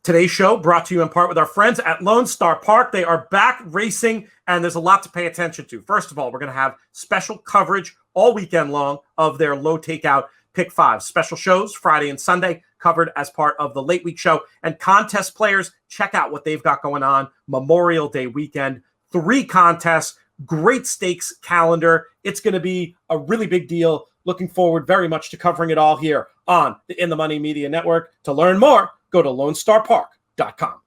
Today's show brought to you in part with our friends at Lone Star Park. They are back racing, and there's a lot to pay attention to. First of all, we're going to have special coverage all weekend long of their low takeout Pick 5. Special shows Friday and Sunday covered as part of the late week show. And contest players, check out what they've got going on Memorial Day weekend. 3 contests, great stakes calendar. It's going to be a really big deal. Looking forward very much to covering it all here on the In the Money Media Network. To learn more, go to LoneStarPark.com.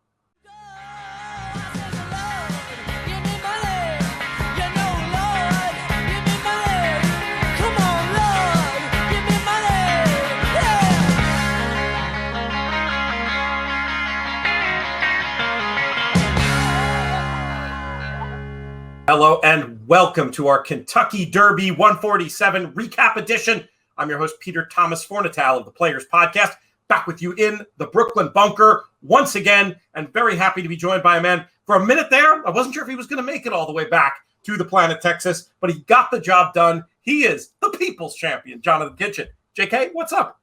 Hello and welcome to our Kentucky Derby 147 recap edition. I'm your host, Peter Thomas Fornatal of the Players Podcast, back with you in the Brooklyn bunker once again, and very happy to be joined by a man. For a minute there, I wasn't sure if he was going to make it all the way back to the planet Texas, but he got the job done. He is the people's champion, Jonathan Kitchen. JK, what's up?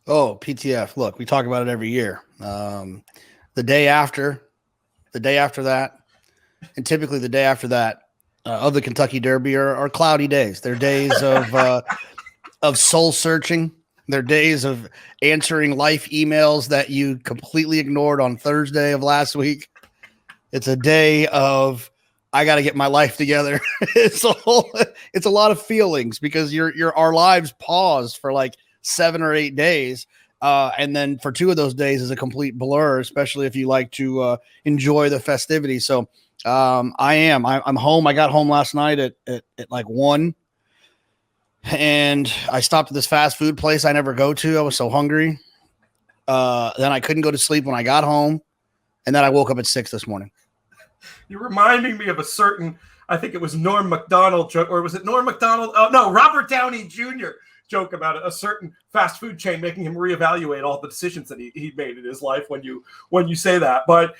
Oh, PTF. Look, we talk about it every year. The day after that, and typically the day after that of the Kentucky Derby are cloudy days. They're days of soul searching. They're days of answering life emails that you completely ignored on Thursday of last week. It's a day of I got to get my life together. It's a lot of feelings because our lives pause for like 7 or 8 days. And then for 2 of those days is a complete blur, especially if you like to enjoy the festivities. So I'm home. I got home last night at like 1, and I stopped at this fast food place I never go to. I was so hungry. Then I couldn't go to sleep when I got home, and then I woke up at 6 this morning. You're reminding me of a certain, I think it was Norm Macdonald joke, or was it Norm Macdonald? Oh no, Robert Downey Jr. joke about a certain fast food chain making him reevaluate all the decisions that he made in his life when you say that. But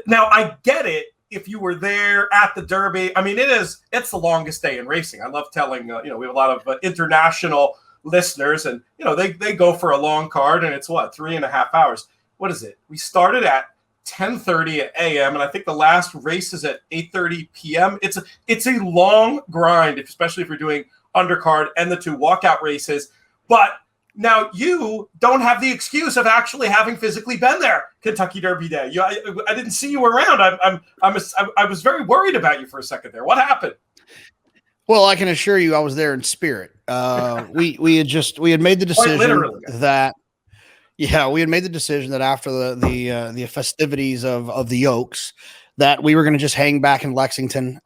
now I get it. If you were there at the Derby, I mean, it's the longest day in racing. I love telling, we have a lot of international listeners, and, they go for a long card, and it's 3.5 hours. What is it? We started at 10:30 a.m., and I think the last race is at 8:30 p.m. It's a long grind, especially if you're doing undercard and the 2 walkout races. But now you don't have the excuse of actually having physically been there Kentucky Derby Day. I didn't see you around. I was very worried about you for a second there. What happened? Well, I can assure you I was there in spirit. We had made the decision that after the festivities of the Oaks that we were going to just hang back in Lexington.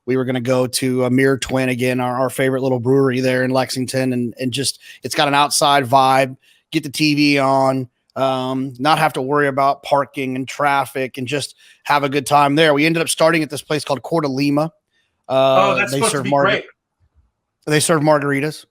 We were going to go to a Mirror Twin again, our favorite little brewery there in Lexington, and just it's got an outside vibe. Get the TV on, not have to worry about parking and traffic, and just have a good time there. We ended up starting at this place called Coeur d'Alene. That's supposed to be great. They serve margaritas.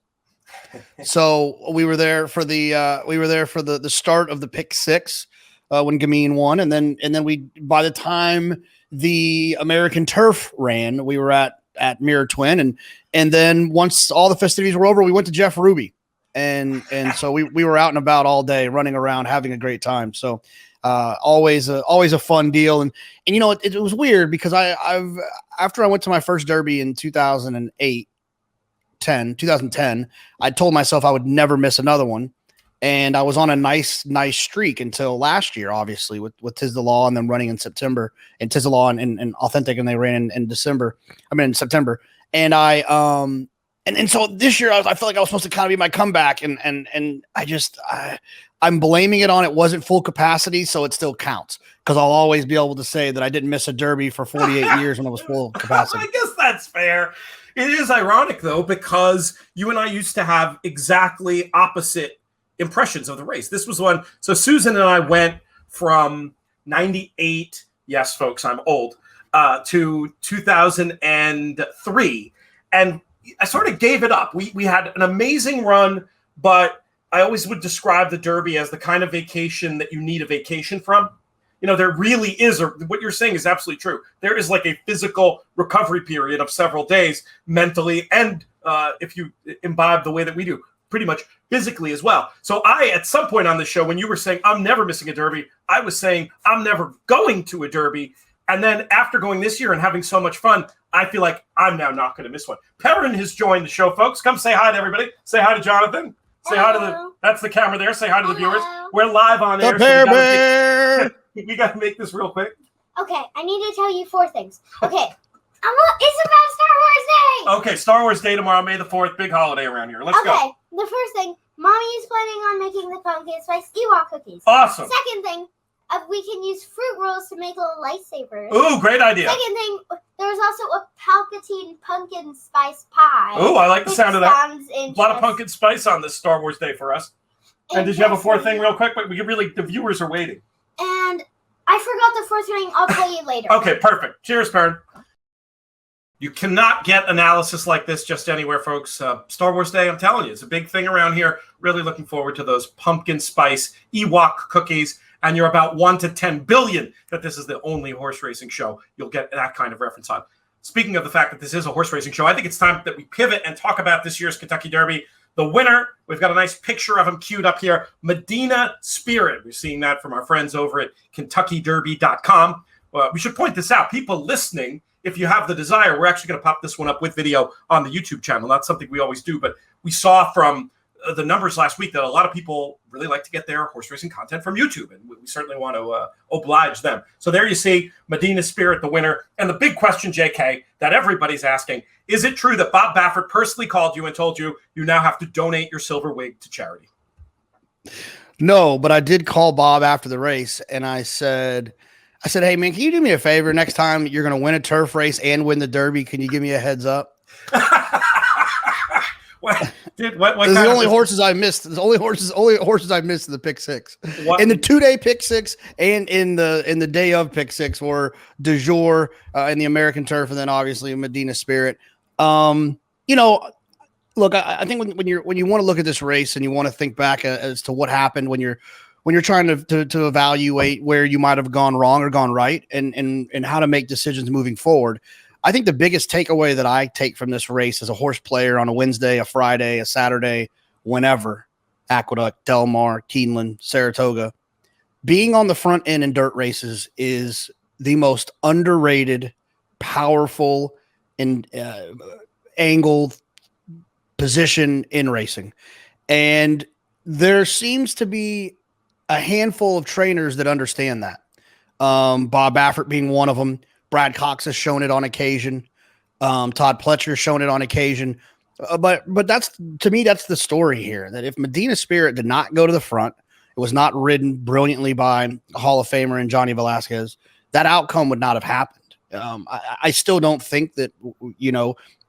So we were there for the start of the Pick 6 when Gamine won, and then we by the time the American Turf ran, we were at Mirror Twin, and then once all the festivities were over, we went to Jeff Ruby, and so we were out and about all day, running around, having a great time. So always a fun deal, and it was weird because after I went to my first Derby in 2010, I told myself I would never miss another one. And I was on a nice streak until last year, obviously, with Tis the Law and then running in September, and Tis the Law and Authentic, and they ran in September. And so this year I felt like I was supposed to kind of be my comeback, and I'm blaming it on it wasn't full capacity, so it still counts because I'll always be able to say that I didn't miss a Derby for 48 years when it was full capacity. I guess that's fair. It is ironic though, because you and I used to have exactly opposite impressions of the race. This was one. So Susan and I went from 98. Yes, folks, I'm old. To 2003, and I sort of gave it up. We had an amazing run, but I always would describe the Derby as the kind of vacation that you need a vacation from. There really is what you're saying is absolutely true. There is like a physical recovery period of several days mentally, and if you imbibe the way that we do, pretty much physically as well. So I, at some point on the show, when you were saying I'm never missing a Derby, I was saying I'm never going to a Derby. And then after going this year and having so much fun, I feel like I'm now not going to miss one. Perrin has joined the show, folks. Come say hi to everybody. Say hi to Jonathan. Say hi to that's the camera there. Say hi to the viewers. We're live on air. So we got to make this real quick. Okay, I need to tell you 4 things. Okay, it's about Star Wars Day. Okay, Star Wars Day tomorrow, May the 4th. Big holiday around here. Let's go. Okay, the first thing, Mommy is planning on making the pumpkin spice Ewok cookies. Awesome. Second thing, we can use fruit rolls to make little lightsabers. Ooh, great idea. Second thing, there's also a Palpatine pumpkin spice pie. Ooh, I like the sound of that. A lot of interesting. pumpkin spice on this Star Wars Day for us. And did you have a 4th thing real quick? But we really, the viewers are waiting. And I forgot the 4th thing. I'll tell you later. Okay, perfect. Cheers, Perrin. You cannot get analysis like this just anywhere, folks. Star Wars Day, I'm telling you, it's a big thing around here. Really looking forward to those pumpkin spice Ewok cookies. And you're about 1 to 10 billion that this is the only horse racing show you'll get that kind of reference on. Speaking of the fact that this is a horse racing show, I think it's time that we pivot and talk about this year's Kentucky Derby. The winner, we've got a nice picture of him queued up here, Medina Spirit. We're seeing that from our friends over at KentuckyDerby.com. We should point this out. People listening, if you have the desire, we're actually going to pop this one up with video on the YouTube channel. Not something we always do, but we saw from the numbers last week that a lot of people really like to get their horse racing content from YouTube, and we certainly want to oblige them. So there you see Medina Spirit, the winner. And the big question, JK, that everybody's asking, is it true that Bob Baffert personally called you and told you you now have to donate your silver wig to charity? No, but I did call Bob after the race, and I said, hey, man, can you do me a favor? Next time you're going to win a turf race and win the Derby, can you give me a heads up? What the only horses I missed. The only horses I missed in the pick 6. In the 2-day pick 6 and in the day of pick 6 were Du Jour in the American turf, and then obviously Medina Spirit. Look, I think when you want to look at this race and you want to think back as to what happened when you're trying to evaluate where you might have gone wrong or gone right and how to make decisions moving forward. I think the biggest takeaway that I take from this race as a horse player on a Wednesday, a Friday, a Saturday, whenever, Aqueduct, Del Mar, Keeneland, Saratoga, being on the front end in dirt races is the most underrated, powerful, and angled position in racing. And there seems to be a handful of trainers that understand that. Bob Baffert being one of them. Brad Cox has shown it on occasion. Todd Pletcher has shown it on occasion. But that's, to me, that's the story here, that if Medina Spirit did not go to the front, it was not ridden brilliantly by Hall of Famer and Johnny Velasquez, that outcome would not have happened. I still don't think that,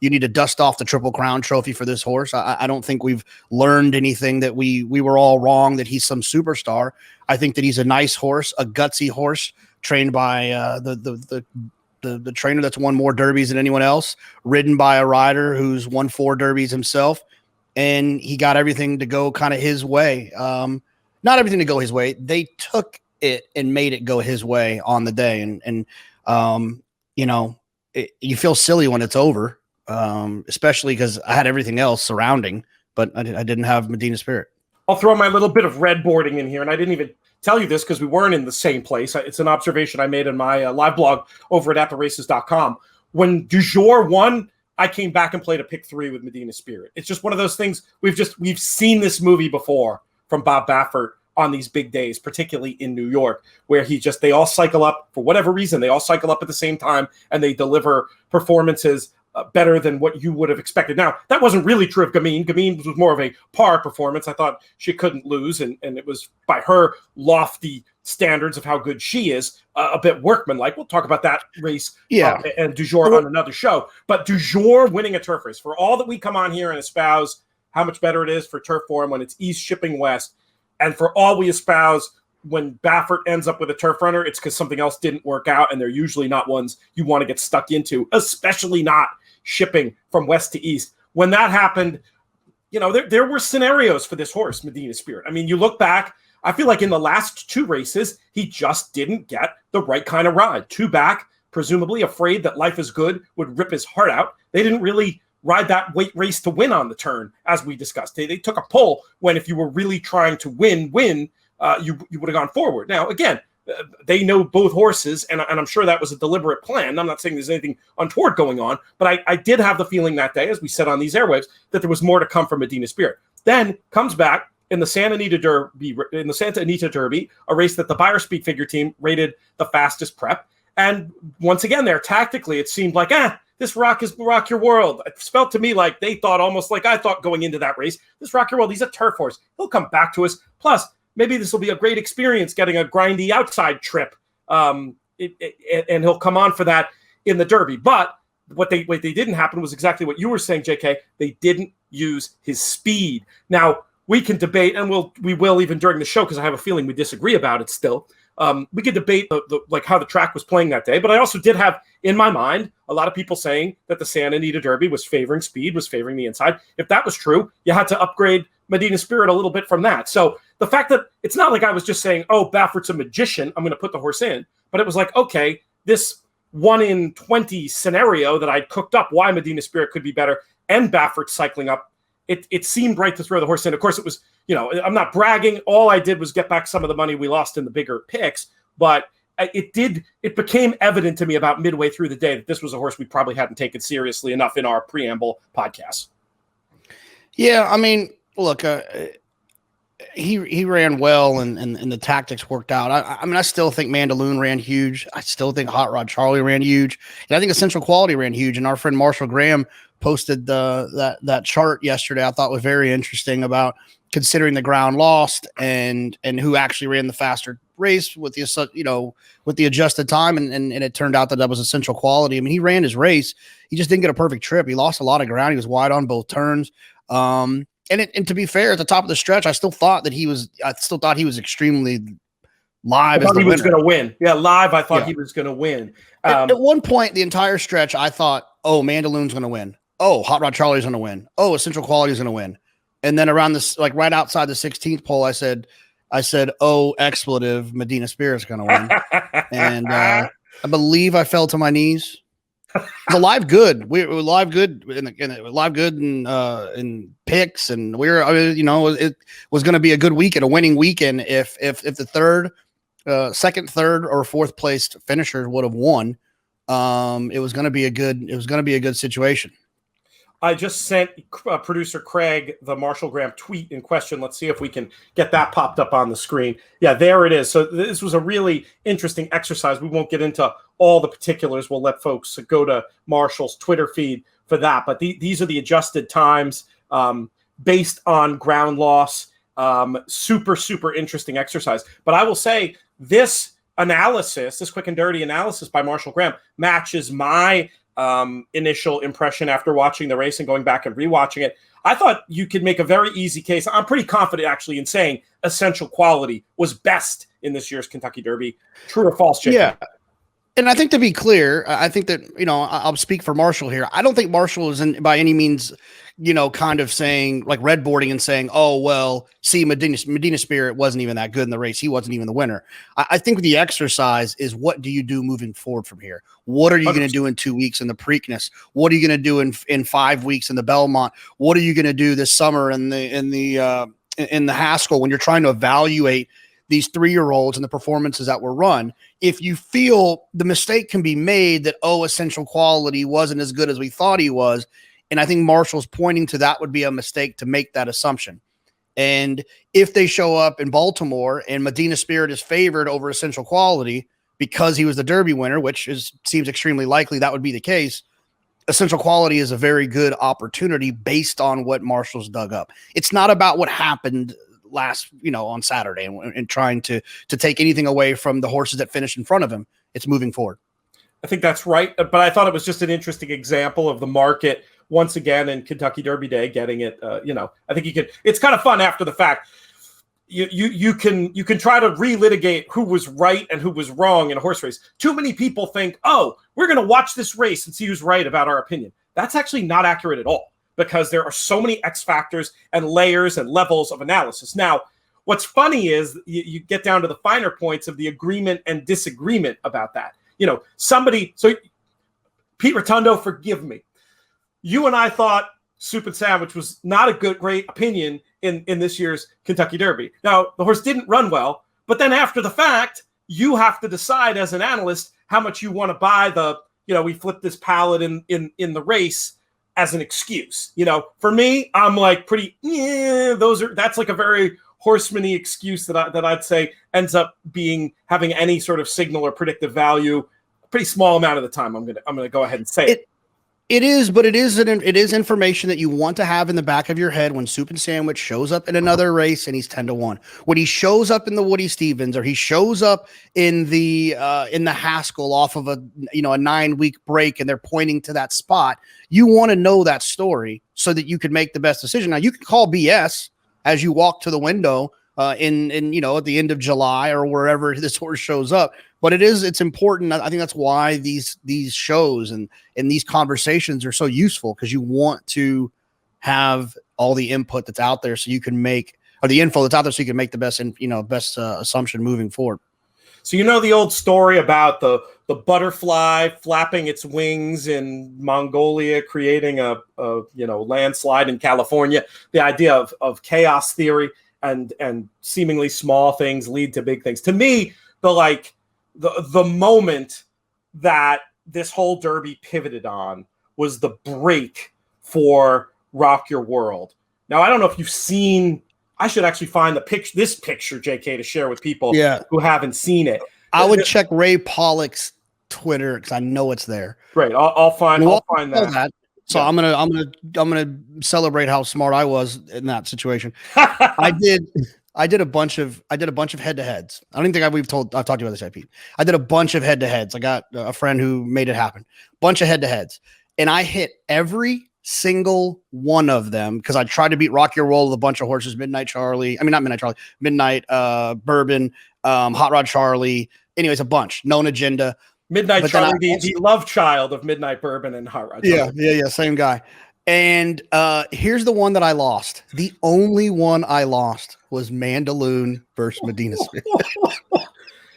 you need to dust off the Triple Crown trophy for this horse. I don't think we've learned anything, that we were all wrong, that he's some superstar. I think that he's a nice horse, a gutsy horse, trained by the trainer that's won more derbies than anyone else, ridden by a rider who's won 4 derbies himself, and he got everything to go kind of his way. Not everything to go his way. They took it and made it go his way on the day, and you feel silly when it's over, especially because I had everything else surrounding, but I didn't have Medina Spirit. I'll throw my little bit of red boarding in here, and I didn't even tell you this because we weren't in the same place. It's an observation I made in my live blog over at attheraces.com. When Du Jour won, I came back and played a pick 3 with Medina Spirit. It's just one of those things. We've seen this movie before from Bob Baffert on these big days, particularly in New York, where they all cycle up for whatever reason. They all cycle up at the same time, and they deliver performances better than what you would have expected. Now, that wasn't really true of Gamine. Gamine was more of a par performance. I thought she couldn't lose, and it was by her lofty standards of how good she is, a bit workmanlike. We'll talk about that race and Du Jour on another show. But Du Jour winning a turf race, for all that we come on here and espouse how much better it is for turf form when it's east shipping west, and for all we espouse when Baffert ends up with a turf runner, it's because something else didn't work out, and they're usually not ones you want to get stuck into, especially not shipping from west to east. When that happened, there were scenarios for this horse, Medina Spirit. I mean, you look back, I feel like in the last 2 races, he just didn't get the right kind of ride. 2 back, presumably afraid that Life is Good would rip his heart out. They didn't really ride that weight race to win on the turn, as we discussed. They took a pull when if you were really trying to win, you would have gone forward. Now, again, they know both horses, and I'm sure that was a deliberate plan. I'm not saying there's anything untoward going on, but I did have the feeling that day, as we said on these airwaves, that there was more to come from Medina Spirit. Then comes back in the Santa Anita Derby, a race that the Beyer Speed Figure team rated the fastest prep. And once again, there tactically, it seemed like, this Rock Your World. It felt to me like they thought, almost like I thought going into that race, this Rock Your World, he's a turf horse. He'll come back to us. Plus, maybe this will be a great experience getting a grindy outside trip. And he'll come on for that in the Derby. But what they didn't happen was exactly what you were saying, JK. They didn't use his speed. Now, we can debate, and we will even during the show, because I have a feeling we disagree about it still. We could debate like how the track was playing that day, but I also did have in my mind a lot of people saying that the Santa Anita Derby was favoring speed, was favoring the inside. If that was true, you had to upgrade Medina Spirit a little bit from that. So the fact that it's not like I was just saying, oh, Baffert's a magician, I'm going to put the horse in, but it was like, okay, this 1 in 20 scenario that I'd cooked up, why Medina Spirit could be better, and Baffert cycling up, it seemed right to throw the horse in. Of course, it was, I'm not bragging. All I did was get back some of the money we lost in the bigger picks, but it became evident to me about midway through the day that this was a horse we probably hadn't taken seriously enough in our preamble podcast. Yeah, I mean, look, he ran well and the tactics worked out. I mean, I still think Mandaloon ran huge. I still think Hot Rod Charlie ran huge. And I think Essential Quality ran huge. And our friend Marshall Graham posted that chart yesterday. I thought was very interesting about considering the ground lost and who actually ran the faster race with the adjusted time. And it turned out that was Essential Quality. I mean, he ran his race. He just didn't get a perfect trip. He lost a lot of ground. He was wide on both turns. And to be fair, at the top of the stretch, I still thought he was extremely live. I thought he was going to win. Yeah, live. I thought he was going to win. At one point, the entire stretch, I thought, oh, Mandaloon's going to win. Oh, Hot Rod Charlie's going to win. Oh, Essential Quality is going to win. And then around this, like right outside the 16th pole, I said, oh, expletive, Medina Spirit's going to win. And I believe I fell to my knees. It was a live good. We were live good in picks, and it was going to be a good weekend, a winning weekend. If the second, third, or fourth placed finishers would have won, it was going to be a good situation. I just sent producer Craig the Marshall Graham tweet in question. Let's see if we can get that popped up on the screen. Yeah, there it is. So this was a really interesting exercise. We won't get into all the particulars. We'll let folks go to Marshall's Twitter feed for that. But these are the adjusted times based on ground loss. Super, super interesting exercise. But I will say this analysis, this quick and dirty analysis by Marshall Graham matches my initial impression after watching the race and going back and rewatching it. I thought you could make a very easy case. I'm pretty confident actually in saying Essential Quality was best in this year's Kentucky Derby. True or false, JK? Yeah. And I think to be clear, I think that, I'll speak for Marshall here. I don't think Marshall is by any means, kind of saying like red boarding and saying, oh, well, see, Medina Spirit wasn't even that good in the race. He wasn't even the winner. I think the exercise is, what do you do moving forward from here? What are you going to do in 2 weeks in the Preakness? What are you going to do in 5 weeks in the Belmont? What are you going to do this summer in the Haskell when you're trying to evaluate these 3-year-olds and the performances that were run? If you feel the mistake can be made that, oh, Essential Quality wasn't as good as we thought he was, and I think Marshall's pointing to that would be a mistake to make that assumption. And if they show up in Baltimore and Medina Spirit is favored over Essential Quality because he was the Derby winner, which seems extremely likely that would be the case, Essential Quality is a very good opportunity based on what Marshall's dug up. It's not about what happened last, on Saturday and trying to take anything away from the horses that finished in front of him. It's moving forward. I think that's right. But I thought it was just an interesting example of the market once again in Kentucky Derby Day getting it. I think it's kind of fun after the fact. You can try to relitigate who was right and who was wrong in a horse race. Too many people think, oh, we're going to watch this race and see who's right about our opinion. That's actually not accurate at all, because there are so many X factors and layers and levels of analysis. Now, what's funny is you get down to the finer points of the agreement and disagreement about that. So Pete Rotundo, forgive me. you and I thought Soup and Sandwich was not a great opinion in this year's Kentucky Derby. Now, the horse didn't run well, but then after the fact, you have to decide as an analyst how much you want to buy we flipped this pallet in the race as an excuse. For me, I'm like that's like a very horseman-y excuse that I'd say ends up having any sort of signal or predictive value a pretty small amount of the time. I'm gonna go ahead and say it. It is, but it is information that you want to have in the back of your head when Soup and Sandwich shows up in another race and he's 10-1. When he shows up in the Woody Stevens, or he shows up in the Haskell off of a 9-week break, and they're pointing to that spot, you want to know that story so that you can make the best decision. Now, you can call BS as you walk to the window at the end of July or wherever this horse shows up. But it's important. I think that's why these shows and these conversations are so useful, because you want to have all the input that's out there so you can make, or the info that's out there so you can make the best assumption moving forward. So the old story about the butterfly flapping its wings in Mongolia, creating a landslide in California. The idea of chaos theory and seemingly small things lead to big things. To me, the moment that this whole Derby pivoted on was the break for Rock Your World. Now, I don't know if you've seen. I should actually find this picture, JK, to share with people who haven't seen it. I would check Ray Pollock's Twitter because I know it's there. Great, I'll find that. So I'm gonna celebrate how smart I was in that situation. I did a bunch of head-to-heads. I don't even think I've talked to you about this, IP. I did a bunch of head-to-heads. I got a friend who made it happen. Bunch of head-to-heads, and I hit every single one of them because I tried to beat Rock Your World with a bunch of horses. Midnight Bourbon, Hot Rod Charlie. Anyways, a bunch. Known Agenda. Midnight Charlie, the love child of Midnight Bourbon and Hot Rod Charlie. Yeah, same guy. And here's the one that I lost. The only one I lost was Mandaloon versus Medina Spirit.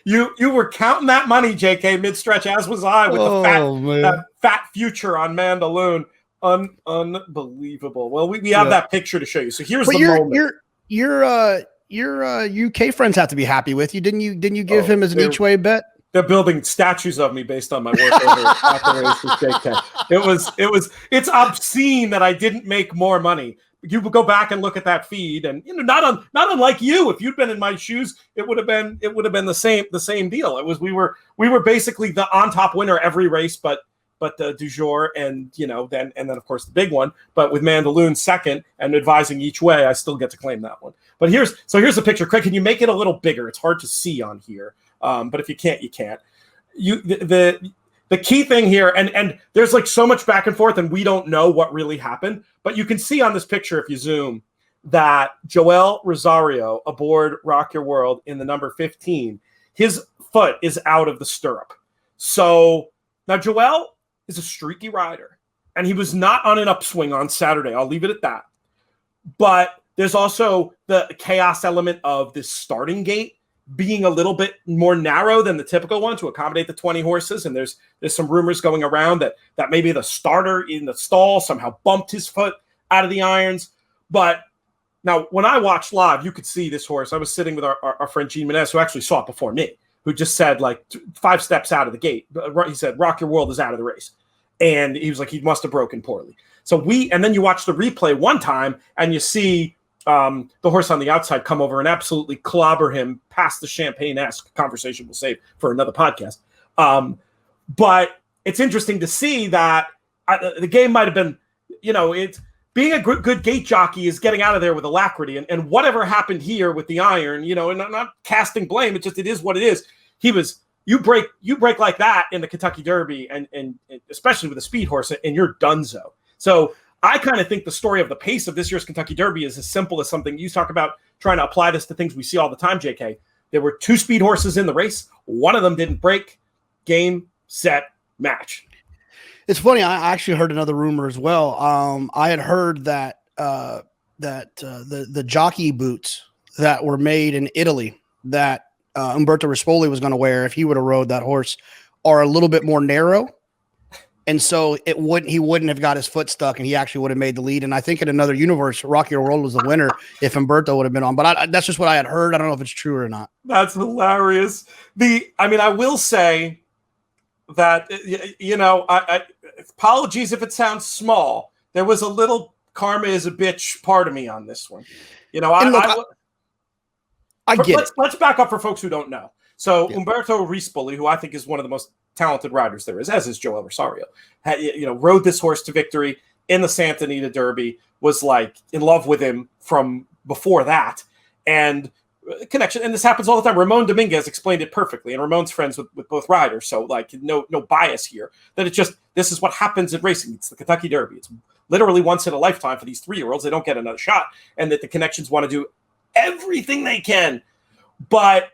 You were counting that money, JK, mid-stretch, as was I, with the fat future on Mandaloon. Unbelievable. Well, we have that picture to show you. So here's moment. Your UK friends have to be happy with you. Didn't you give him as an each way bet? They're building statues of me based on my work over at the race with JK. It's obscene that I didn't make more money. You would go back and look at that feed, and not unlike you. If you'd been in my shoes, it would have been the same deal. It was we were basically the on top winner every race, but the du jour, and then of course the big one. But with Mandaloon second and advising each way, I still get to claim that one. But here's the picture. Craig, can you make it a little bigger? It's hard to see on here. But if you can't, you can't. The key thing here, and there's like so much back and forth, and we don't know what really happened. But you can see on this picture, if you zoom, that Joel Rosario aboard Rock Your World in the number 15, his foot is out of the stirrup. So now Joel is a streaky rider, and he was not on an upswing on Saturday. I'll leave it at that. But there's also the chaos element of this starting gate being a little bit more narrow than the typical one to accommodate the 20 horses. And there's some rumors going around that maybe the starter in the stall somehow bumped his foot out of the irons. But now when I watched live, you could see this horse. I was sitting with our friend Gene Menez, who actually saw it before me, who just said, like, 5 steps out of the gate, he said, Rock Your World is out of the race. And he was like, he must have broken poorly. And then you watch the replay one time and you see the horse on the outside come over and absolutely clobber him past the Champagne-esque. Conversation we'll save for another podcast. But it's interesting to see that the game might have been, it's being a good gate jockey is getting out of there with alacrity. And whatever happened here with the iron, and I'm not casting blame. It is what it is. You break like that in the Kentucky Derby, and especially with a speed horse, and you're donezo. So I kind of think the story of the pace of this year's Kentucky Derby is as simple as something you talk about trying to apply this to things we see all the time, JK. There were 2 speed horses in the race. One of them didn't break. Game, set, match. It's funny. I actually heard another rumor as well. I had heard that the jockey boots that were made in Italy that Umberto Rispoli was going to wear if he would have rode that horse are a little bit more narrow And so he wouldn't have got his foot stuck, and he actually would have made the lead. And I think in another universe, Rocky World was the winner if Humberto would have been on. But that's just what I had heard. I don't know if it's true or not. That's hilarious. I will say that, I apologies if it sounds small. There was a little karma is a bitch part of me on this one. I get it. Let's back up for folks who don't know. So Humberto Rispoli, who I think is one of the most talented riders there is, as is Joel Rosario, rode this horse to victory in the Santa Anita Derby, was like in love with him from before that, and connection. And this happens all the time. Ramon Dominguez explained it perfectly, and Ramon's friends with both riders, so like no bias here. That it's just, this is what happens in racing. It's the Kentucky Derby. It's literally once in a lifetime for these 3-year-olds. They don't get another shot, and that the connections want to do everything they can. But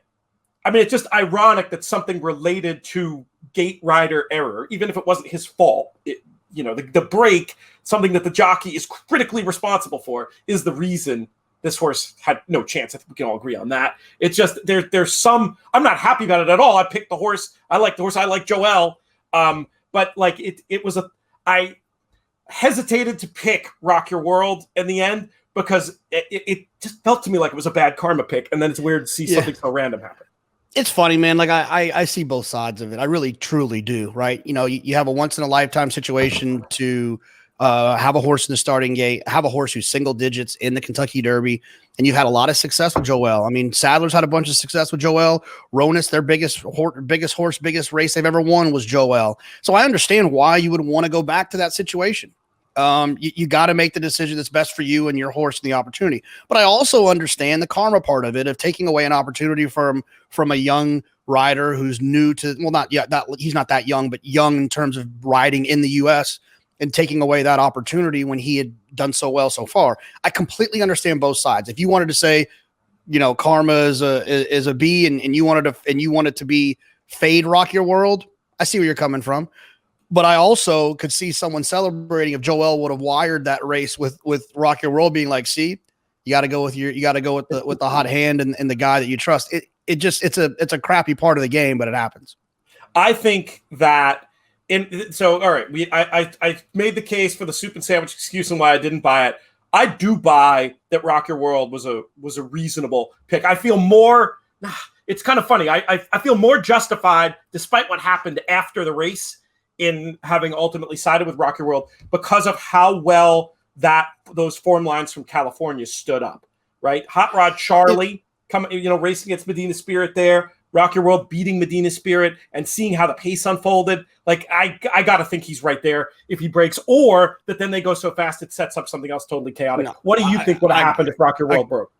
it's just ironic that something related to gate rider error, even if it wasn't his fault, the break, something that the jockey is critically responsible for, is the reason this horse had no chance. I think we can all agree on that. It's just there's some, I'm not happy about it at all. I picked the horse. I like the horse. I like Joel. But like I hesitated to pick Rock Your World in the end because it just felt to me like it was a bad karma pick. And then it's weird to see something so random happen. It's funny, man. Like I see both sides of it. I really, truly do. Right. You have a once in a lifetime situation to have a horse in the starting gate, have a horse who's single digits in the Kentucky Derby. And you've had a lot of success with Joel. Sadler's had a bunch of success with Joel. Ronus, their biggest horse, biggest race they've ever won was Joel. So I understand why you would want to go back to that situation. You got to make the decision that's best for you and your horse and the opportunity. But I also understand the karma part of it, of taking away an opportunity from a young rider who's new to, well, not yet, he's not that young, but young in terms of riding in the U.S., and taking away that opportunity when he had done so well so far. I completely understand both sides. If you wanted to say, karma is a B, and you wanted to be fade Rock Your World, I see where you're coming from. But I also could see someone celebrating if Joel would have wired that race with Rock Your World being like, see, you got to go with the hot hand and the guy that you trust. It's a crappy part of the game, but it happens. I think that all right, I made the case for the soup and sandwich excuse and why I didn't buy it. I do buy that Rock Your World was a reasonable pick. I feel more. It's kind of funny. I feel more justified, despite what happened after the race, in having ultimately sided with Rock Your World because of how well those form lines from California stood up. Right, Hot Rod Charlie racing against Medina Spirit there. Rock Your World beating Medina Spirit and seeing how the pace unfolded. Like, I got to think he's right there if he breaks, or that then they go so fast it sets up something else totally chaotic. No, what do you think would have happened if Rock Your World broke?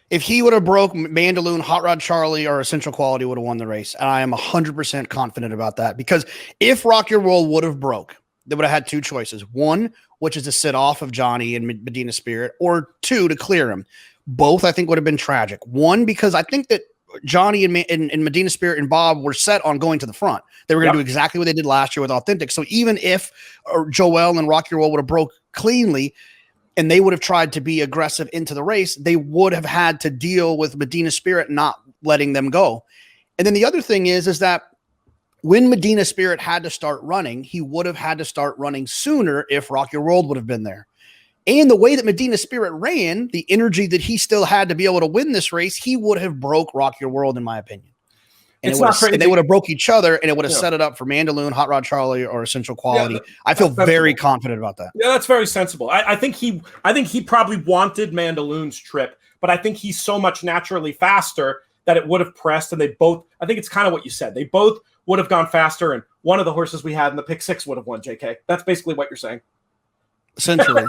If he would have broke, Mandaloun, Hot Rod Charlie, or Essential Quality would have won the race. And I am 100% confident about that, because if Rock Your World would have broke, they would have had two choices. One, which is to sit off of Johnny and Medina Spirit, or two, to clear him. Both, I think, would have been tragic. One, because I think that Johnny and Medina Spirit and Bob were set on going to the front. They were going to do exactly what they did last year with Authentic. So even if Joel and Rock Your World would have broke cleanly and they would have tried to be aggressive into the race, they would have had to deal with Medina Spirit not letting them go. And then the other thing is that when Medina Spirit had to start running, he would have had to start running sooner if Rock Your World would have been there. And the way that Medina Spirit ran, the energy that he still had to be able to win this race, he would have broke Rock Your World, in my opinion. And they would have broke each other, and it would have set it up for Mandaloun, Hot Rod Charlie, or Essential Quality. I feel very confident about that. Yeah, that's very sensible. I think he probably wanted Mandaloun's trip, but I think he's so much naturally faster that it would have pressed, and they both, I think it's kind of what you said. They both would have gone faster, and one of the horses we had in the pick six would have won, JK. That's basically what you're saying. Essentially.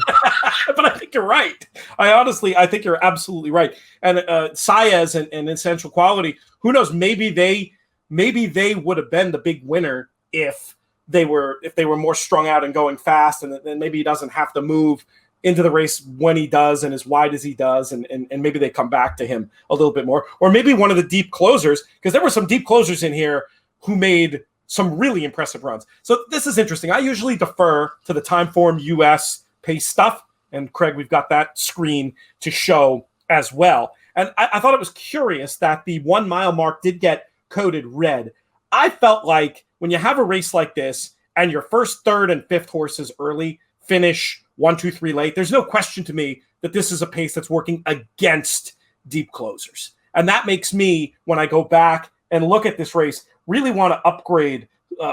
But I think you're right. I think you're absolutely right. And Saez and Essential Quality, who knows, maybe they would have been the big winner if they were more strung out and going fast, and then maybe he doesn't have to move into the race when he does and as wide as he does, and maybe they come back to him a little bit more. Or maybe one of the deep closers, because there were some deep closers in here who made some really impressive runs. So this is interesting. I usually defer to the Timeform US pace stuff. And Craig, we've got that screen to show as well. And I thought it was curious that the 1 mile mark did get coded red. I felt like when you have a race like this and your first, third, and fifth horses early finish 1, 2, 3 late, there's no question to me that this is a pace that's working against deep closers. And that makes me, when I go back and look at this race, really want to upgrade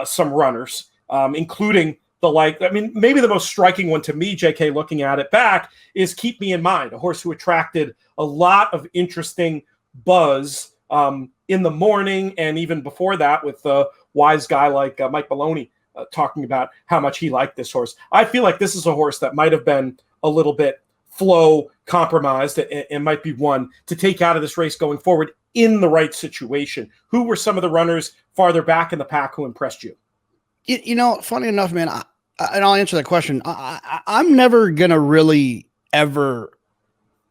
some runners, including maybe the most striking one to me, JK, looking at it back, is Keep Me in Mind, a horse who attracted a lot of interesting buzz in the morning and even before that with a wise guy like Mike Maloney talking about how much he liked this horse. I feel like this is a horse that might have been a little bit flow compromised and might be one to take out of this race going forward in the right situation. Who were some of the runners farther back in the pack who impressed you? You know, funny enough, man, and I'll answer that question. I'm never going to really ever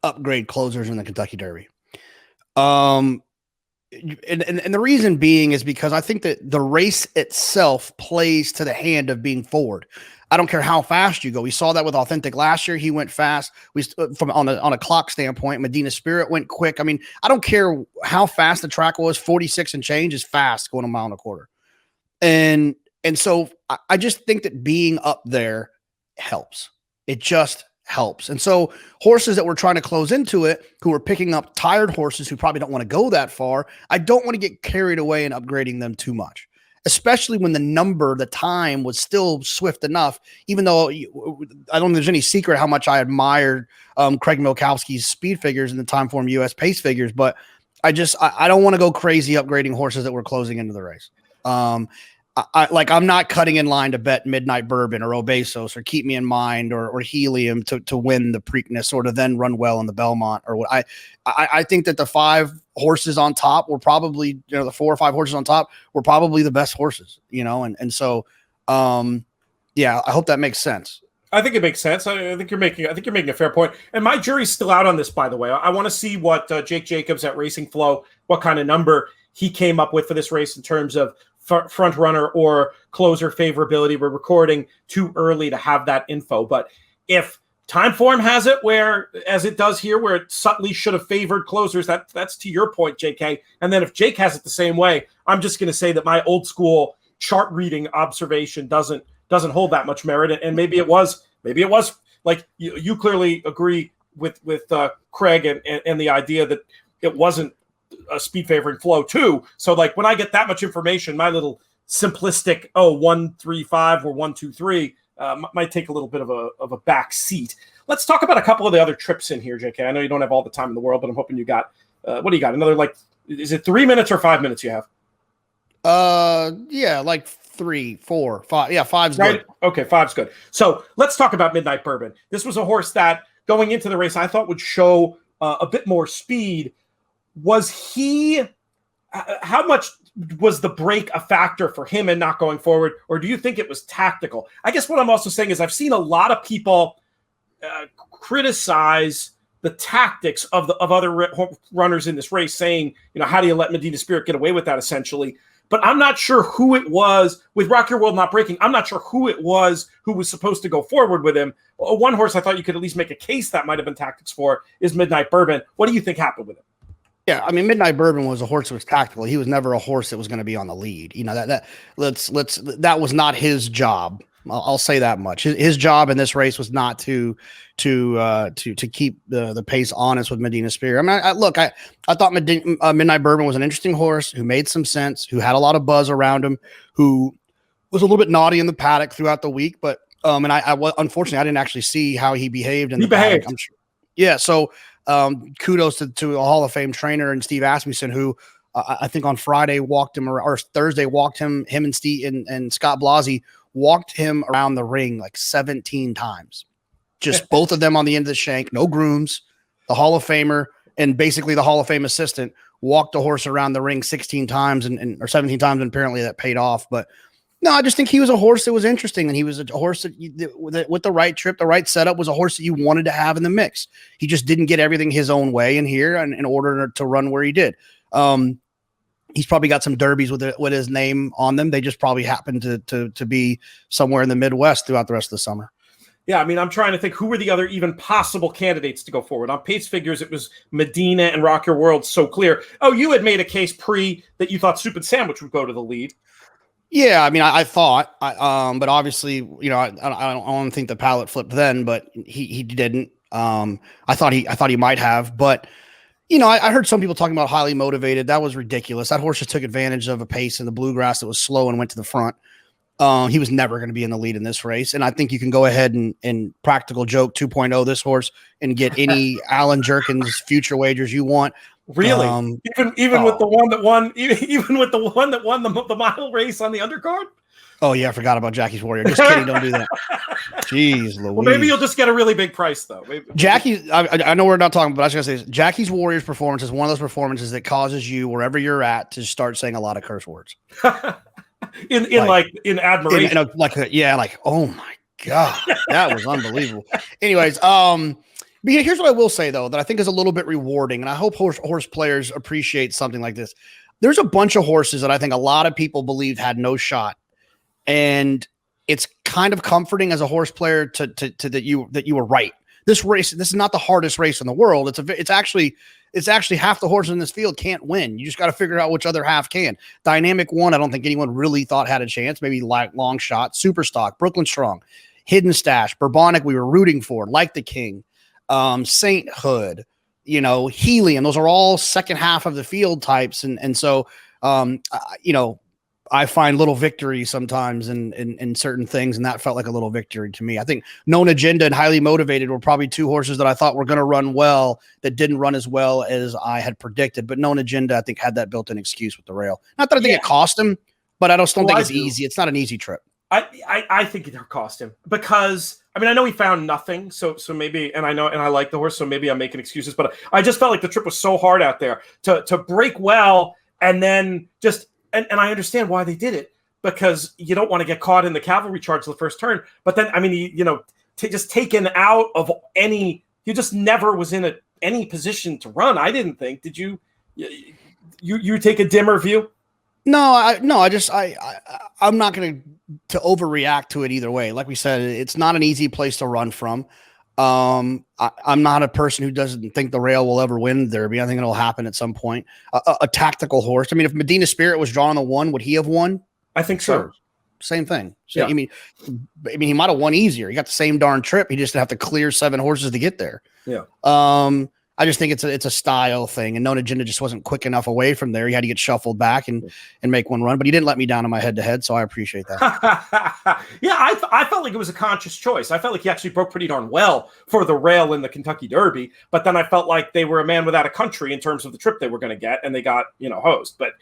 upgrade closers in the Kentucky Derby. And the reason being is because I think that the race itself plays to the hand of being forward. I don't care how fast you go. We saw that with Authentic last year. He went fast. On a clock standpoint, Medina Spirit went quick. I mean, I don't care how fast the track was. 46 and change is fast going a mile and a quarter. And so I just think that being up there helps. It just helps. And so horses that were trying to close into it, who are picking up tired horses who probably don't want to go that far, I don't want to get carried away in upgrading them too much, especially when the time was still swift enough, even though I don't think there's any secret how much I admired Craig Milkowski's speed figures and the time form US pace figures, but I don't want to go crazy upgrading horses that were closing into the race. I'm not cutting in line to bet Midnight Bourbon or Obesos or Keep Me in Mind or Helium to win the Preakness or to then run well in the Belmont or what. I think that the 5 horses on top were probably, the 4 or 5 horses on top were probably the best horses, and so yeah, I hope that makes sense. I think it makes sense. I think you're making a fair point. And my jury's still out on this, by the way. I want to see what Jake Jacobs at Racing Flow, what kind of number he came up with for this race in terms of front runner or closer favorability. We're recording too early to have that info, but if time form has it where, as it does here, where it subtly should have favored closers, that's to your point, JK. And then if Jake has it the same way, I'm just going to say that my old school chart reading observation doesn't hold that much merit. And maybe it was like you clearly agree with Craig and the idea that it wasn't a speed favoring flow too. So like when I get that much information, my little simplistic 1, 3, 5 or 1, 2, 3 might take a little bit of a back seat. Let's talk about a couple of the other trips in here, JK. I know you don't have all the time in the world, but I'm hoping you got what do you got? Another, like, is it 3 minutes or 5 minutes you have? Yeah, like 3, 4, 5. Yeah, 5's right. Good. Okay, 5's good. So let's talk about Midnight Bourbon. This was a horse that going into the race I thought would show a bit more speed. Was he? How much was the break a factor for him in not going forward, or do you think it was tactical? I guess what I'm also saying is I've seen a lot of people criticize the tactics of other runners in this race, saying, how do you let Medina Spirit get away with that, essentially? But I'm not sure who it was with Rock Your World not breaking. I'm not sure who it was who was supposed to go forward with him. One horse I thought you could at least make a case that might have been tactics for is Midnight Bourbon. What do you think happened with him? Yeah, I mean, Midnight Bourbon was a horse that was tactical. He was never a horse that was going to be on the lead. That was not his job. I'll say that much. His job in this race was not to keep the pace honest with Medina Spirit. I mean, I thought Midnight Bourbon was an interesting horse who made some sense, who had a lot of buzz around him, who was a little bit naughty in the paddock throughout the week. But unfortunately, I didn't actually see how he behaved in the paddock. I'm sure. Yeah, so kudos to a Hall of Fame trainer and Steve Asmussen, who I think on Friday walked him or Thursday walked him and Steve and Scott Blasey walked him around the ring like 17 times. Just both of them on the end of the shank, no grooms. The Hall of Famer and basically the Hall of Fame assistant walked the horse around the ring 16 times or 17 times, and apparently that paid off. But no, I just think he was a horse that was interesting, and he was a horse that with the right trip, the right setup, was a horse that you wanted to have in the mix. He just didn't get everything his own way in here in order to run where he did. He's probably got some derbies with his name on them. They just probably happened to be somewhere in the Midwest throughout the rest of the summer. Yeah, I mean, I'm trying to think who were the other even possible candidates to go forward. On pace figures, it was Medina and Rock Your World, so clear. Oh, you had made a case that you thought Soup and Sandwich would go to the lead. Yeah, I mean, I thought, but obviously, you know, I don't think the pallet flipped then, but he didn't. I thought he might have, but you know, I heard some people talking about highly motivated. That was ridiculous. That horse just took advantage of a pace in the bluegrass that was slow and went to the front. He was never going to be in the lead in this race, and I think you can go ahead and practical joke 2.0 this horse and get any Alan Jerkins future wagers you want. Really? Even with the one that won, even with the one that won the mile race on the undercard. Oh yeah, I forgot about Jackie's Warrior. Just kidding, don't do that. Jeez, Louise. Well, maybe you'll just get a really big price though. Jackie, I know we're not talking, but I was gonna say this. Jackie's Warriors performance is one of those performances that causes you wherever you're at to start saying a lot of curse words. in admiration, like oh my god, that was unbelievable. Anyways, but here's what I will say though that I think is a little bit rewarding, and I hope horse players appreciate something like this. There's a bunch of horses that I think a lot of people believed had no shot, and it's kind of comforting as a horse player to that you were right. This is not the hardest race in the world. It's actually half the horses in this field can't win. You just got to figure out which other half can. Dynamic One, I don't think anyone really thought had a chance. Maybe like Long Shot, Superstock, Brooklyn Strong, Hidden Stash, Bourbonic. We were rooting for like the King, Sainthood, you know, Helium. Those are all second half of the field types, and so you know. I find little victory sometimes in certain things, and that felt like a little victory to me. I think Known Agenda and Highly Motivated were probably two horses that I thought were going to run well that didn't run as well as I had predicted. But Known Agenda, I think, had that built-in excuse with the rail. Not that I think it cost him, but I just don't think it's easy. It's not an easy trip. I think it cost him because I mean I know he found nothing, so maybe, and I like the horse, so maybe I'm making excuses, but I just felt like the trip was so hard out there to break well and then just. And I understand why they did it, because you don't want to get caught in the cavalry charge the first turn. But then, I mean, just taken out of he just never was in any position to run. I didn't think. Did you take a dimmer view? No, I'm not going to overreact to it either way. Like we said, it's not an easy place to run from. I'm not a person who doesn't think the rail will ever win the Derby. I think it'll happen at some point. A tactical horse. I mean, if Medina Spirit was drawn on the one, would he have won? I think so. Same thing. So, yeah. I mean, he might have won easier. He got the same darn trip. He just have to clear 7 horses to get there. Yeah. I just think it's a style thing, and Known Agenda just wasn't quick enough away from there. He had to get shuffled back and make one run, but he didn't let me down on my head-to-head, so I appreciate that. Yeah, I felt like it was a conscious choice. I felt like he actually broke pretty darn well for the rail in the Kentucky Derby, but then I felt like they were a man without a country in terms of the trip they were going to get, and they got hosed. But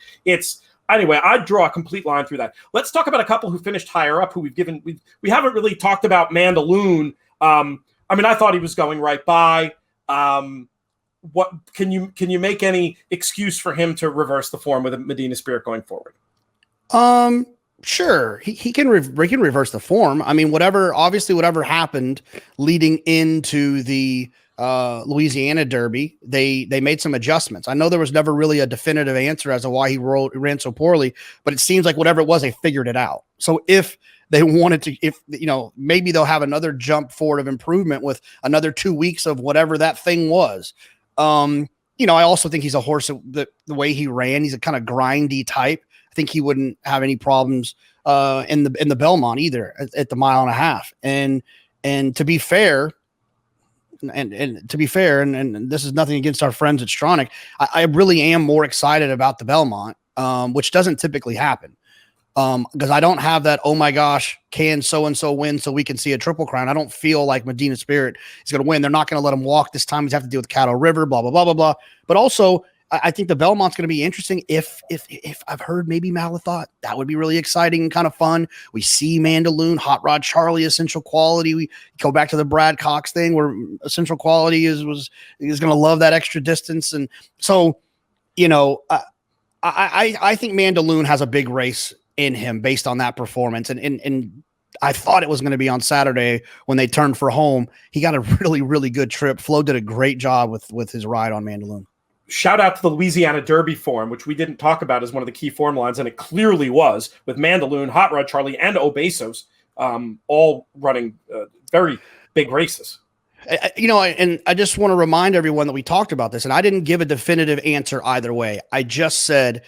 anyway, I'd draw a complete line through that. Let's talk about a couple who finished higher up, who we haven't really talked about. Mandaloun. I mean, I thought he was going right by. What can you make any excuse for him to reverse the form with a Medina Spirit going forward? Sure. He can reverse the form. I mean, whatever happened leading into the Louisiana Derby, they made some adjustments. I know there was never really a definitive answer as to why he ran so poorly, but it seems like whatever it was, they figured it out. So if they wanted to, maybe they'll have another jump forward of improvement with another 2 weeks of whatever that thing was. I also think he's a horse that the way he ran, he's a kind of grindy type. I think he wouldn't have any problems in the Belmont either at the 1.5 miles. And to be fair, and this is nothing against our friends at Stronach, I really am more excited about the Belmont, which doesn't typically happen. Because I don't have that, oh my gosh, can so-and-so win so we can see a Triple Crown. I don't feel like Medina Spirit is going to win. They're not going to let him walk this time. He's have to deal with Caddo River, blah, blah, blah, blah, blah. But also, I think the Belmont's going to be interesting. If I've heard maybe Malathought, that would be really exciting and kind of fun. We see Mandaloun, Hot Rod Charlie, Essential Quality. We go back to the Brad Cox thing where Essential Quality is going to love that extra distance. And so, I think Mandaloun has a big race in him based on that performance. And I thought it was going to be on Saturday when they turned for home. He got a really, really good trip. Flo did a great job with his ride on Mandaloun. Shout out to the Louisiana Derby form, which we didn't talk about as one of the key form lines, and it clearly was, with Mandaloun, Hot Rod Charlie, and Obesos all running very big races. And I just want to remind everyone that we talked about this, and I didn't give a definitive answer either way. I just said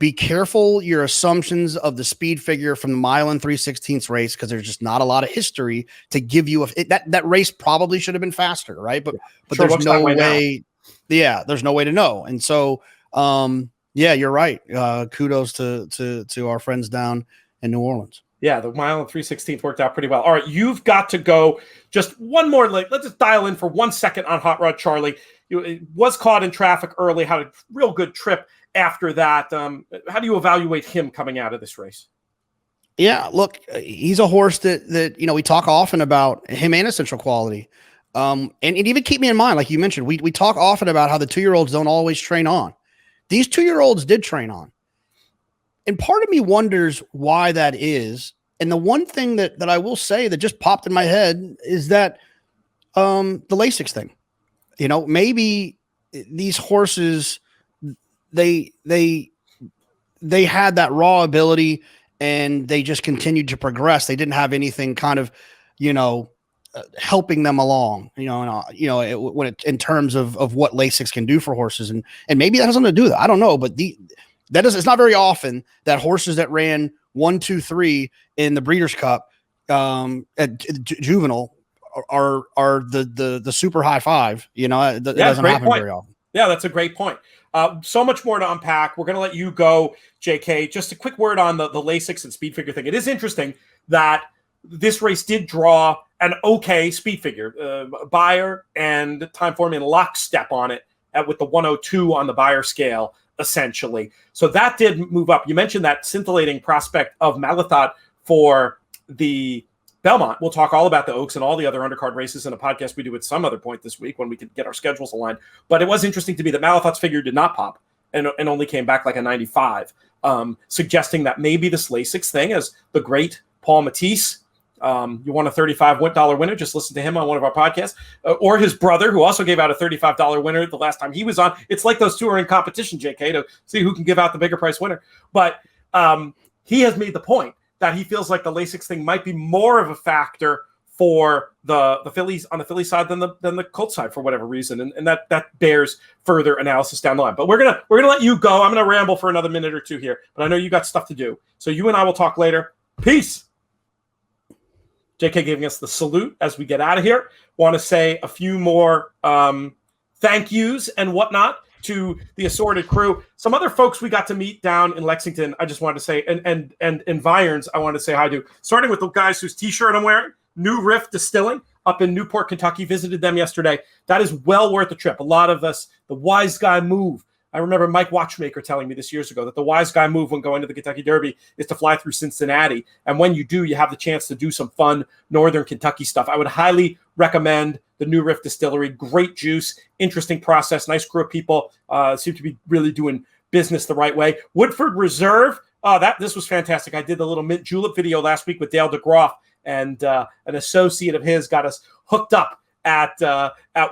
be careful your assumptions of the speed figure from the mile and 3/16 race, because there's just not a lot of history to give you that race probably should have been faster, right? But Sure, there's no way. now. Yeah, there's no way to know. And so, yeah, you're right. Kudos to our friends down in New Orleans. Yeah, the mile and 3/16 worked out pretty well. All right, you've got to go. Just one more. Let's just dial in for 1 second on Hot Rod Charlie. It was caught in traffic early, had a real good trip after that. How do you evaluate him coming out of this race? Yeah, look, he's a horse that we talk often about him and essential quality. And even keep me in mind, like you mentioned, we talk often about how the 2-year-olds don't always train on. These 2-year-olds did train on. And part of me wonders why that is. And the one thing that I will say that just popped in my head is that the Lasix thing. Maybe these horses, they had that raw ability and they just continued to progress. They didn't have anything kind of, helping them along, in terms of what Lasix can do for horses. And maybe that has something to do with it. I don't know, but it's not very often that horses that ran 1, 2, 3 in the Breeders' Cup at juvenile are the super high 5. It doesn't happen very often. Yeah, that's a great point. So much more to unpack. We're going to let you go, JK. Just a quick word on the Lasix and speed figure thing. It is interesting that this race did draw an okay speed figure. Beyer and Time Form in lockstep on it with the 102 on the Beyer scale, essentially. So that did move up. You mentioned that scintillating prospect of Malathot for the Belmont. We'll talk all about the Oaks and all the other undercard races in a podcast we do at some other point this week when we could get our schedules aligned. But it was interesting to me that Malathot's figure did not pop and only came back like a 95, suggesting that maybe this Lasix thing, as the great Paul Matisse, you won a $35 winner. Just listen to him on one of our podcasts, or his brother, who also gave out a $35 winner the last time he was on. It's like those two are in competition, JK, to see who can give out the bigger price winner. But he has made the point that he feels like the Lasix thing might be more of a factor for the Phillies on the Philly side than the Colts side for whatever reason, and that bears further analysis down the line. But we're gonna let you go. I'm gonna ramble for another minute or two here, but I know you got stuff to do, so you and I will talk later. Peace. JK giving us the salute as we get out of here. Want to say a few more thank yous and whatnot to the assorted crew. Some other folks we got to meet down in Lexington, I just wanted to say, and in Viernes, I wanted to say hi to. Starting with the guys whose T-shirt I'm wearing, New Riff Distilling up in Newport, Kentucky. Visited them yesterday. That is well worth the trip. A lot of us, the wise guy move. I remember Mike Watchmaker telling me this years ago that the wise guy move when going to the Kentucky Derby is to fly through Cincinnati. And when you do, you have the chance to do some fun Northern Kentucky stuff. I would highly recommend the New Riff Distillery. Great juice, interesting process, nice crew of people. Seem to be really doing business the right way. Woodford Reserve. This was fantastic. I did the little mint julep video last week with Dale DeGroff, and an associate of his got us hooked up at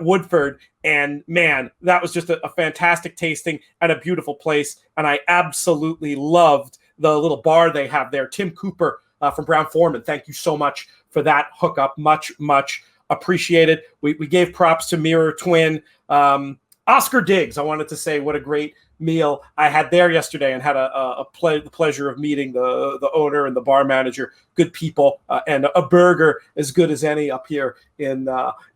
Woodford, and man, that was just a fantastic tasting and a beautiful place. And I absolutely loved the little bar they have there. Tim Cooper from Brown Foreman, thank you so much for that hookup. Much appreciated. We gave props to Mirror Twin. Oscar Diggs, I wanted to say what a great meal I had there yesterday, and had the pleasure of meeting the owner and the bar manager. Good people, and a burger as good as any up here in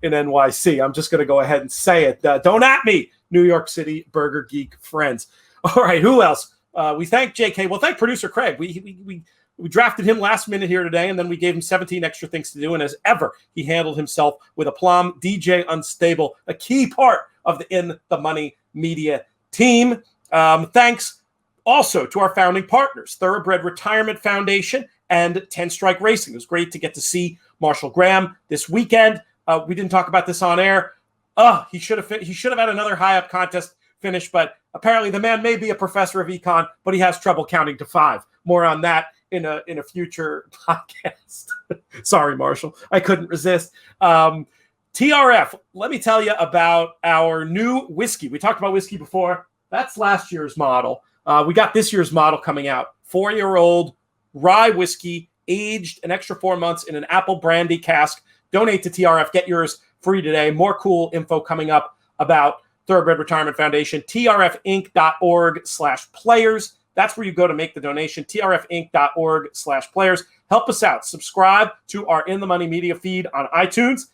NYC. I'm just going to go ahead and say it. Don't at me, New York City burger geek friends. All right, who else? We thank JK. Well, thank producer Craig. We drafted him last minute here today, and then we gave him 17 extra things to do. And as ever, he handled himself with aplomb. DJ Unstable, a key part of the In the Money Media team. Thanks also to our founding partners, Thoroughbred Retirement Foundation and 10 Strike Racing. It was great to get to see Marshall Graham this weekend. We didn't talk about this on air. He should have had another high up contest finish, but apparently the man may be a professor of econ, but he has trouble counting to 5. More on that in a future podcast. Sorry, Marshall, I couldn't resist. TRF, let me tell you about our new whiskey. We talked about whiskey before. That's last year's model. We got this year's model coming out. 4-year-old rye whiskey, aged an extra 4 months in an apple brandy cask. Donate to TRF. Get yours free today. More cool info coming up about Thoroughbred Retirement Foundation. TRFinc.org/players. That's where you go to make the donation, trfinc.org/players. Help us out. Subscribe to our In the Money Media feed on iTunes.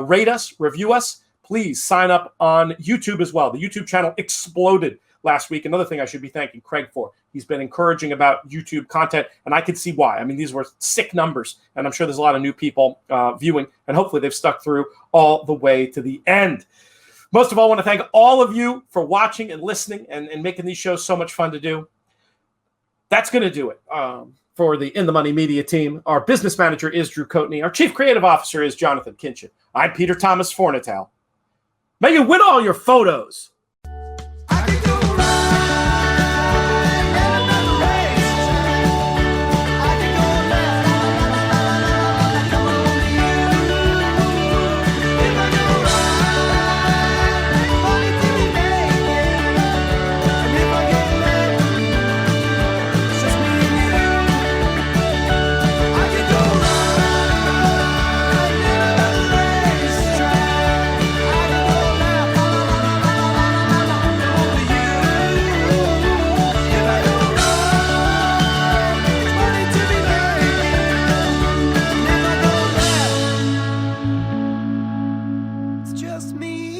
Rate us, review us. Please sign up on YouTube as well. The YouTube channel exploded last week. Another thing I should be thanking Craig for. He's been encouraging about YouTube content, and I can see why. I mean, these were sick numbers, and I'm sure there's a lot of new people viewing, and hopefully they've stuck through all the way to the end. Most of all, I want to thank all of you for watching and listening and making these shows so much fun to do. That's going to do it for the In the Money Media team. Our business manager is Drew Coatney. Our chief creative officer is Jonathan Kinchin. I'm Peter Thomas Fornital. May you win all your photos. Just me